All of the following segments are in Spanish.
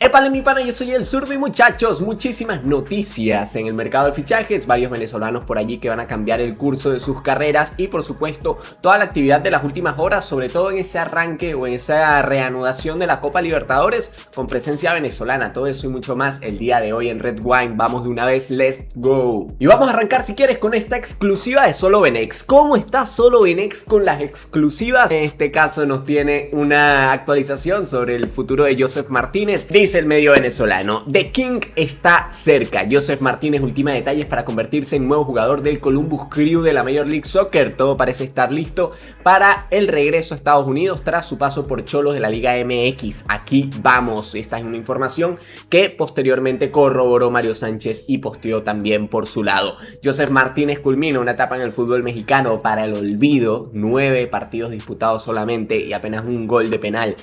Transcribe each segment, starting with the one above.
Épale mi pana, yo soy el Zurdo y muchachos, muchísimas noticias en el mercado de fichajes, varios venezolanos por allí que van a cambiar el curso de sus carreras y por supuesto toda la actividad de las últimas horas, sobre todo en ese arranque o en esa reanudación de la Copa Libertadores con presencia venezolana. Todo eso y mucho más el día de hoy en Red Wine. Vamos de una vez, let's go. Y vamos a arrancar si quieres con esta exclusiva de Solo Venex. ¿Cómo está Solo Venex con las exclusivas? En este caso nos tiene una actualización sobre el futuro de Josef Martínez. Dice el medio venezolano: The King está cerca. Josef Martínez ultima detalles para convertirse en nuevo jugador del Columbus Crew de la Major League Soccer. Todo parece estar listo para el regreso a Estados Unidos tras su paso por Xolos de la Liga MX. Aquí vamos. Esta es una información que posteriormente corroboró Mario Sánchez y posteó también por su lado. Josef Martínez culmina una etapa en el fútbol mexicano para el olvido. 9 partidos disputados solamente y apenas un gol de penal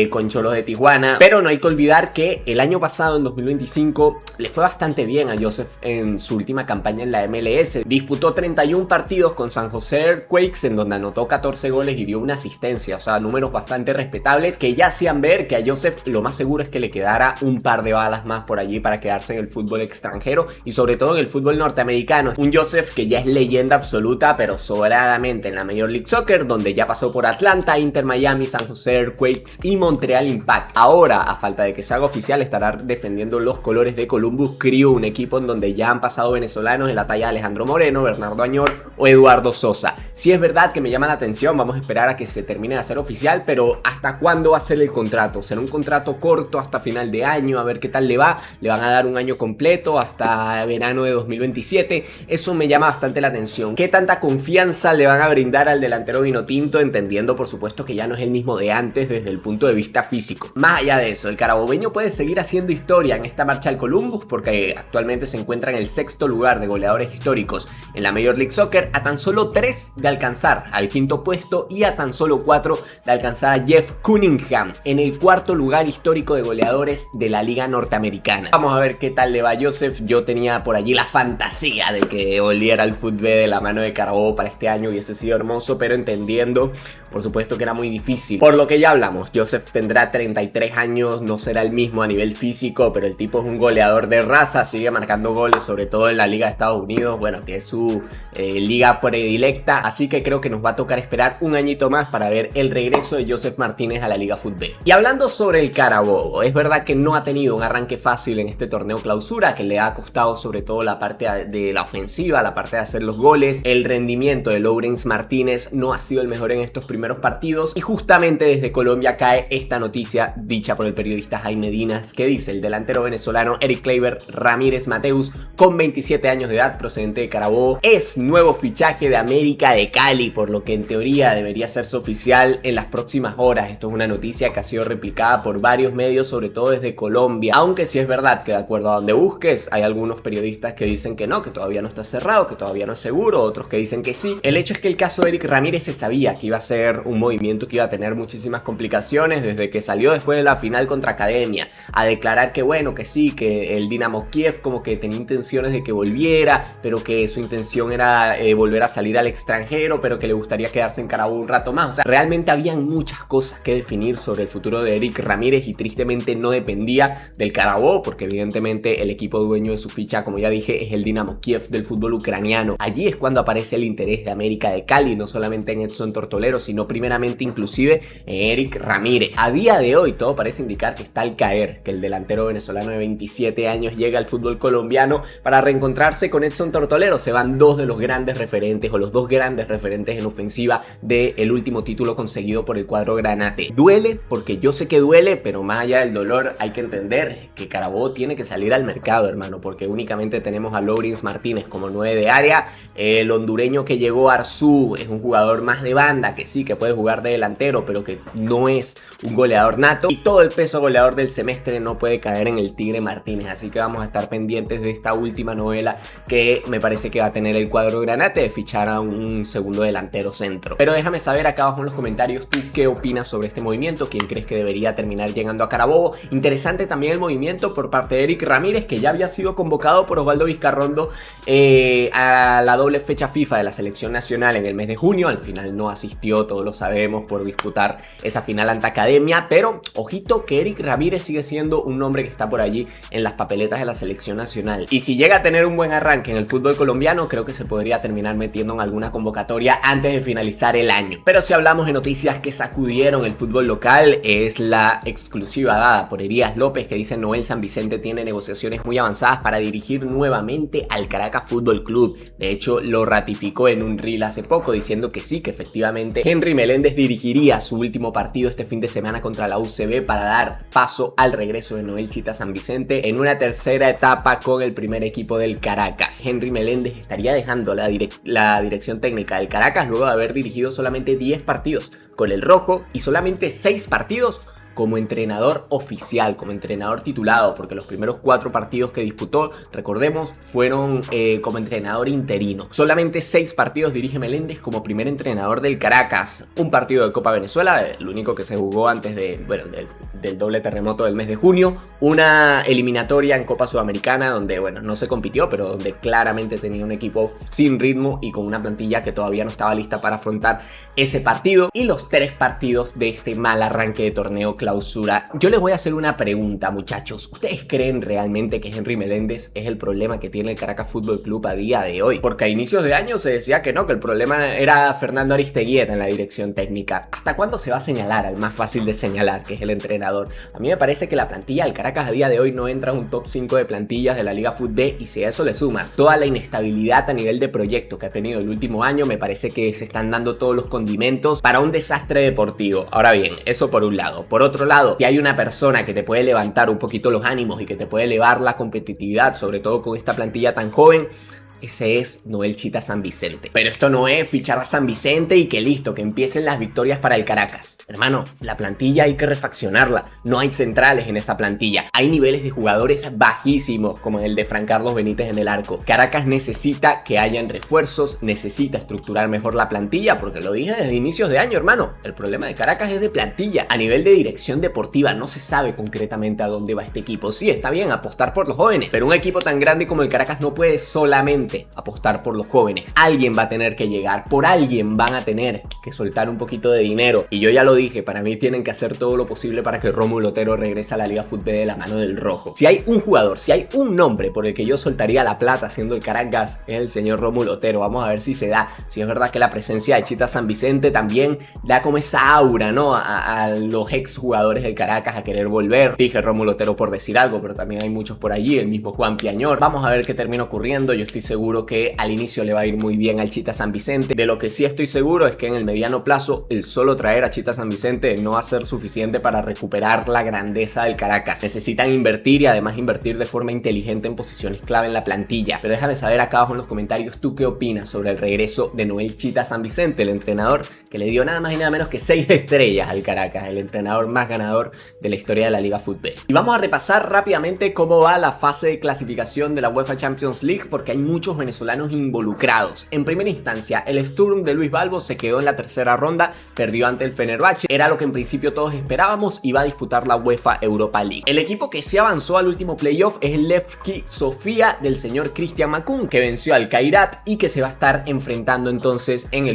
con Xolos de Tijuana. Pero no hay que olvidar que el año pasado, en 2025, le fue bastante bien a Josef en su última campaña en la MLS. Disputó 31 partidos con San José Earthquakes, en donde anotó 14 goles y dio una asistencia. O sea, números bastante respetables que ya hacían ver que a Josef lo más seguro es que le quedara un par de balas más por allí para quedarse en el fútbol extranjero y sobre todo en el fútbol norteamericano. Un Josef que ya es leyenda absoluta, pero sobradamente en la Major League Soccer, donde ya pasó por Atlanta, Inter Miami, San José Earthquakes y Montreal Impact. Ahora, a falta de que se haga oficial, estará defendiendo los colores de Columbus Crew, un equipo en donde ya han pasado venezolanos en la talla de Alejandro Moreno, Bernardo Añor o Eduardo Sosa. Si es verdad que me llama la atención, vamos a esperar a que se termine de hacer oficial, pero ¿hasta cuándo va a ser el contrato? ¿Será un contrato corto hasta final de año? A ver qué tal le va. ¿Le van a dar un año completo hasta verano de 2027? Eso me llama bastante la atención. ¿Qué tanta confianza le van a brindar al delantero vinotinto? Entendiendo por supuesto que ya no es el mismo de antes desde el punto de vista físico. Más allá de eso, el carabobeño puede seguir haciendo historia en esta marcha al Columbus porque actualmente se encuentra en el 6º lugar de goleadores históricos en la Major League Soccer, a tan solo 3 de alcanzar al 5º puesto y a tan solo 4 de alcanzar a Jeff Cunningham en el 4º lugar histórico de goleadores de la liga norteamericana. Vamos a ver qué tal le va a Josef. Yo tenía por allí la fantasía de que volviera al fútbol de la mano de Carabobo para este año, hubiese sido hermoso, pero entendiendo por supuesto que era muy difícil. Por lo que ya hablamos, Josef tendrá 33 años, no será el mismo a nivel físico, pero el tipo es un goleador de raza, sigue marcando goles, sobre todo en la Liga de Estados Unidos, bueno, que es su liga predilecta, así que creo que nos va a tocar esperar un añito más para ver el regreso de Josef Martínez a la Liga Fútbol. Y hablando sobre el Carabobo, es verdad que no ha tenido un arranque fácil en este torneo clausura, que le ha costado sobre todo la parte de la ofensiva, la parte de hacer los goles. El rendimiento de Lawrence Martínez no ha sido el mejor en estos primeros partidos y justamente desde Colombia cae esta noticia dicha por el periodista Jaime Dinas, que dice: el delantero venezolano Eric Kleiber Ramírez Mateus, con 27 años de edad, procedente de Carabobo, es nuevo fichaje de América de Cali, por lo que en teoría debería hacerse oficial en las próximas horas. Esto es una noticia que ha sido replicada por varios medios, sobre todo desde Colombia, aunque sí es verdad que de acuerdo a donde busques hay algunos periodistas que dicen que no, que todavía no está cerrado, que todavía no es seguro, otros que dicen que sí. El hecho es que el caso de Eric Ramírez se sabía que iba a ser un movimiento que iba a tener muchísimas complicaciones desde que salió después de la final contra Academia a declarar que bueno, que sí, que el Dinamo Kiev como que tenía intenciones de que volviera, pero que su intención era volver a salir al extranjero, pero que le gustaría quedarse en Carabobo un rato más. O sea, realmente habían muchas cosas que definir sobre el futuro de Eric Ramírez y tristemente no dependía del Carabobo, porque evidentemente el equipo dueño de su ficha, como ya dije, es el Dinamo Kiev del fútbol ucraniano. Allí es cuando aparece el interés de América de Cali, no solamente en Edson Tortolero, sino primeramente inclusive en Eric Ramírez. A día de hoy todo parece indicar que está al caer, que el delantero venezolano de 27 años llega al fútbol colombiano para reencontrarse con Edson Tortolero. Se van dos de los grandes referentes, o los dos grandes referentes en ofensiva del último título conseguido por el cuadro granate. Duele, porque yo sé que duele, pero más allá del dolor hay que entender que Carabobo tiene que salir al mercado, hermano, porque únicamente tenemos a Lawrence Martínez como 9 de área. El hondureño que llegó, Arzú, es un jugador más de banda, que sí, que puede jugar de delantero, pero que no es un goleador nato, y todo el peso goleador del semestre no puede caer en el Tigre Martínez, así que vamos a estar pendientes de esta última novela que me parece que va a tener el cuadro granate, de fichar a un segundo delantero centro. Pero déjame saber acá abajo en los comentarios tú qué opinas sobre este movimiento, quién crees que debería terminar llegando a Carabobo. Interesante también el movimiento por parte de Eric Ramírez, que ya había sido convocado por Osvaldo Vizcarrondo a la doble fecha FIFA de la selección nacional en el mes de junio. Al final no asistió, todos lo sabemos, por disputar esa final ante Academia, pero ojito que Eric Ramírez Ramírez sigue siendo un nombre que está por allí en las papeletas de la selección nacional. Y si llega a tener un buen arranque en el fútbol colombiano, creo que se podría terminar metiendo en alguna convocatoria antes de finalizar el año. Pero si hablamos de noticias que sacudieron el fútbol local, es la exclusiva dada por Elías López, que dice Noel San Vicente tiene negociaciones muy avanzadas para dirigir nuevamente al Caracas Fútbol Club. De hecho, lo ratificó en un reel hace poco diciendo que sí, que efectivamente Henry Meléndez dirigiría su último partido este fin de semana contra la UCB para dar paso al regreso de Noel Chita San Vicente en una tercera etapa con el primer equipo del Caracas. Henry Meléndez estaría dejando la dirección técnica del Caracas luego de haber dirigido solamente 10 partidos con el rojo y solamente 6 partidos como entrenador oficial, como entrenador titulado, porque los primeros 4 partidos que disputó, recordemos, fueron como entrenador interino. Solamente 6 partidos dirige Meléndez como primer entrenador del Caracas. Un partido de Copa Venezuela, el único que se jugó antes del doble terremoto del mes de junio. Una eliminatoria en Copa Sudamericana donde, bueno, no se compitió, pero donde claramente tenía un equipo sin ritmo y con una plantilla que todavía no estaba lista para afrontar ese partido. Y los 3 partidos de este mal arranque de torneo clausura. Yo les voy a hacer una pregunta, muchachos. ¿Ustedes creen realmente que Henry Meléndez es el problema que tiene el Caracas Fútbol Club a día de hoy? Porque a inicios de año se decía que no, que el problema era Fernando Aristeguieta en la dirección técnica. ¿Hasta cuándo se va a señalar al más fácil de señalar, que es el entrenador? A mí me parece que la plantilla del Caracas a día de hoy no entra en un top 5 de plantillas de la Liga Fútbol, y si a eso le sumas toda la inestabilidad a nivel de proyecto que ha tenido el último año, me parece que se están dando todos los condimentos para un desastre deportivo. Ahora bien, eso por un lado. Por otro lado, si hay una persona que te puede levantar un poquito los ánimos y que te puede elevar la competitividad, sobre todo con esta plantilla tan joven, ese es Noel Chita San Vicente. Pero esto no es fichar a San Vicente y que listo, que empiecen las victorias para el Caracas. Hermano, la plantilla hay que refaccionarla. No hay centrales en esa plantilla. Hay niveles de jugadores bajísimos, como el de Fran Carlos Benítez en el arco. Caracas necesita que hayan refuerzos, necesita estructurar mejor la plantilla, porque lo dije desde inicios de año, hermano. El problema de Caracas es de plantilla. A nivel de dirección deportiva no se sabe concretamente a dónde va este equipo. Sí, está bien apostar por los jóvenes, pero un equipo tan grande como el Caracas no puede solamente apostar por los jóvenes. Alguien va a tener que llegar, por alguien van a tener que soltar un poquito de dinero. Y yo ya lo dije, para mí tienen que hacer todo lo posible para que Rómulo Otero regrese a la Liga Fútbol de la mano del rojo. Si hay un jugador, si hay un nombre por el que yo soltaría la plata siendo el Caracas, es el señor Rómulo Otero. Vamos a ver si se da. Si es verdad que la presencia de Chita San Vicente también da como esa aura, ¿no? A los ex jugadores del Caracas a querer volver. Dije Rómulo Otero por decir algo, pero también hay muchos por allí, el mismo Juan Piañor. Vamos a ver qué termina ocurriendo. Yo estoy seguro que al inicio le va a ir muy bien al Chita San Vicente. De lo que sí estoy seguro es que en el mediano plazo el solo traer a Chita San Vicente no va a ser suficiente para recuperar la grandeza del Caracas. Necesitan invertir y además invertir de forma inteligente en posiciones clave en la plantilla. Pero déjame saber acá abajo en los comentarios tú qué opinas sobre el regreso de Noel Chita San Vicente, el entrenador que le dio nada más y nada menos que 6 estrellas al Caracas, el entrenador más ganador de la historia de la Liga Fútbol. Y vamos a repasar rápidamente cómo va la fase de clasificación de la UEFA Champions League, porque hay muchos venezolanos involucrados. En primera instancia, el Sturm de Luis Balbo se quedó en la tercera ronda, perdió ante el Fenerbahce, era lo que en principio todos esperábamos, y va a disputar la UEFA Europa League. El equipo que se avanzó al último playoff es el Levski Sofía del señor Christian Makoun, que venció al Kairat y que se va a estar enfrentando entonces en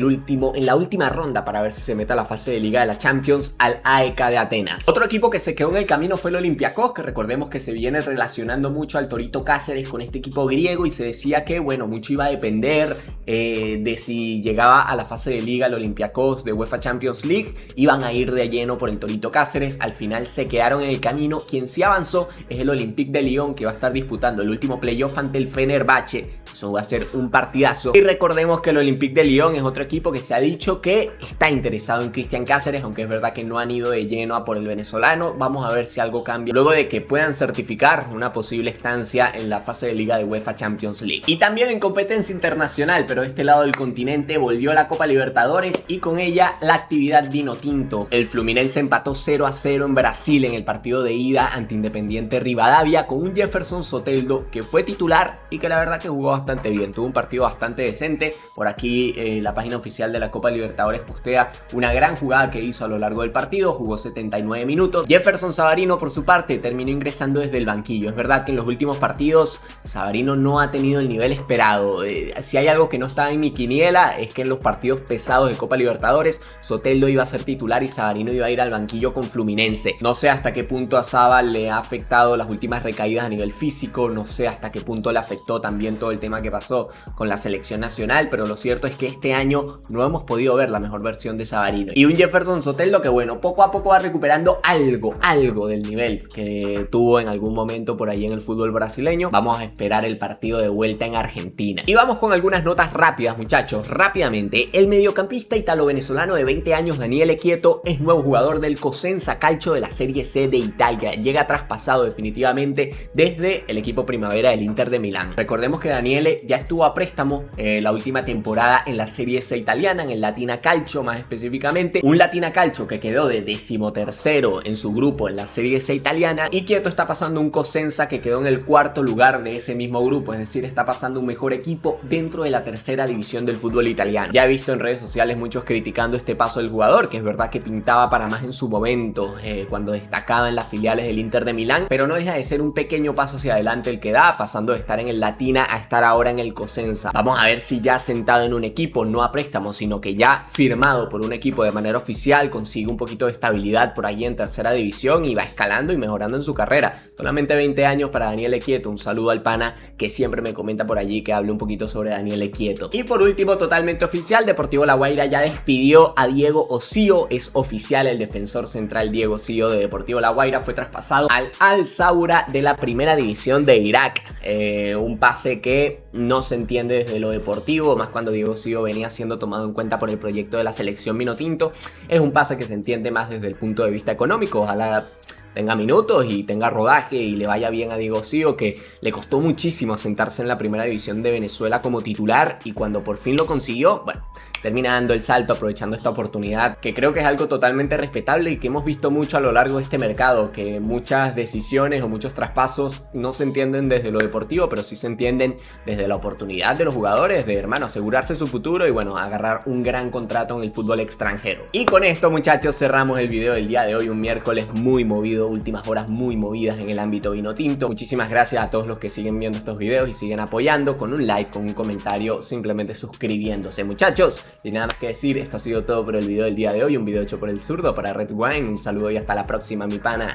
la última ronda para ver si se mete a la fase de Liga de la Champions al AEK de Atenas. Otro equipo que se quedó en el camino fue el Olympiacos, que recordemos que se viene relacionando mucho al Torito Cáceres con este equipo griego, y se decía que, bueno, mucho iba a depender de si llegaba a la fase de Liga el Olympiacos de UEFA Champions League, iban a ir de lleno por el Torito Cáceres. Al final se quedaron en el camino. Quien sí avanzó es el Olympique de Lyon, que va a estar disputando el último playoff ante el Fenerbahce. Eso va a ser un partidazo. Y recordemos que el Olympique de Lyon es otro equipo que se ha dicho que está interesado en Cristian Cáceres, aunque es verdad que no han ido de lleno a por el venezolano. Vamos a ver si algo cambia luego de que puedan certificar una posible estancia en la fase de Liga de UEFA Champions League. Y también en competencia internacional, pero de este lado del continente, volvió la Copa Libertadores y con ella la actividad vino tinto. El Fluminense empató 0-0 en Brasil en el partido de ida ante Independiente Rivadavia, con un Jefferson Soteldo que fue titular y que la verdad que jugó bastante bien, tuvo un partido bastante decente. Por aquí la página oficial de la Copa Libertadores postea una gran jugada que hizo a lo largo del partido, jugó 79 minutos. Jefferson Savarino por su parte terminó ingresando desde el banquillo. Es verdad que en los últimos partidos Savarino no ha tenido el nivel esperado. Si hay algo que no estaba en mi quiniela es que en los partidos pesados de Copa Libertadores Soteldo iba a ser titular y Savarino iba a ir al banquillo con Fluminense. No sé hasta qué punto a Saba le ha afectado las últimas recaídas a nivel físico, no sé hasta qué punto le afectó también todo el tema que pasó con la selección nacional, pero lo cierto es que este año no hemos podido ver la mejor versión de Savarino. Y un Jefferson Soteldo que bueno, poco a poco va recuperando algo del nivel que tuvo en algún momento por ahí en el fútbol brasileño. Vamos a esperar el partido de vuelta en Argentina. Y vamos con algunas notas rápidas, muchachos. Rápidamente, el mediocampista italo-venezolano de 20 años Daniele Quieto es nuevo jugador del Cosenza Calcio de la Serie C de Italia. Llega traspasado definitivamente desde el equipo primavera del Inter de Milán. Recordemos que Daniele ya estuvo a préstamo la última temporada en la Serie C italiana, en el Latina Calcio más específicamente. Un Latina Calcio que quedó de 13º en su grupo en la Serie C italiana, y Quieto está pasando un Cosenza que quedó en el 4º lugar de ese mismo grupo, es decir, está pasando un mejor equipo dentro de la tercera división del fútbol italiano. Ya he visto en redes sociales muchos criticando este paso del jugador, que es verdad que pintaba para más en su momento, cuando destacaba en las filiales del Inter de Milán, pero no deja de ser un pequeño paso hacia adelante el que da, pasando de estar en el Latina a estar ahora en el Cosenza. Vamos a ver si ya sentado en un equipo, no a préstamo, sino que ya firmado por un equipo de manera oficial, consigue un poquito de estabilidad por ahí en tercera división y va escalando y mejorando en su carrera. Solamente 20 años para Daniele Quieto. Un saludo al pana que siempre me comenta por allí que hable un poquito sobre Daniele Quieto. Y por último, totalmente oficial, Deportivo La Guaira ya despidió a Diego Osío. Es oficial, el defensor central Diego Osío de Deportivo La Guaira fue traspasado al Al Saura de la primera división de Irak. Un pase que no se entiende desde lo deportivo, más cuando Diego Osío venía siendo tomado en cuenta por el proyecto de la selección Vinotinto. Es un pase que se entiende más desde el punto de vista económico. Ojalá tenga minutos y tenga rodaje y le vaya bien a Diego Osío, que le costó muchísimo asentarse en la primera división de Venezuela como titular, y cuando por fin lo consiguió, bueno, termina dando el salto aprovechando esta oportunidad, que creo que es algo totalmente respetable y que hemos visto mucho a lo largo de este mercado, que muchas decisiones o muchos traspasos no se entienden desde lo deportivo, pero sí se entienden desde la oportunidad de los jugadores, de hermano, asegurarse su futuro y bueno, agarrar un gran contrato en el fútbol extranjero. Y con esto, muchachos, cerramos el video del día de hoy, un miércoles muy movido, últimas horas muy movidas en el ámbito vinotinto. Muchísimas gracias a todos los que siguen viendo estos videos y siguen apoyando con un like, con un comentario, simplemente suscribiéndose, muchachos. Y nada más que decir, esto ha sido todo por el video del día de hoy, un video hecho por el zurdo para Red Wine. Un saludo y hasta la próxima, mi pana.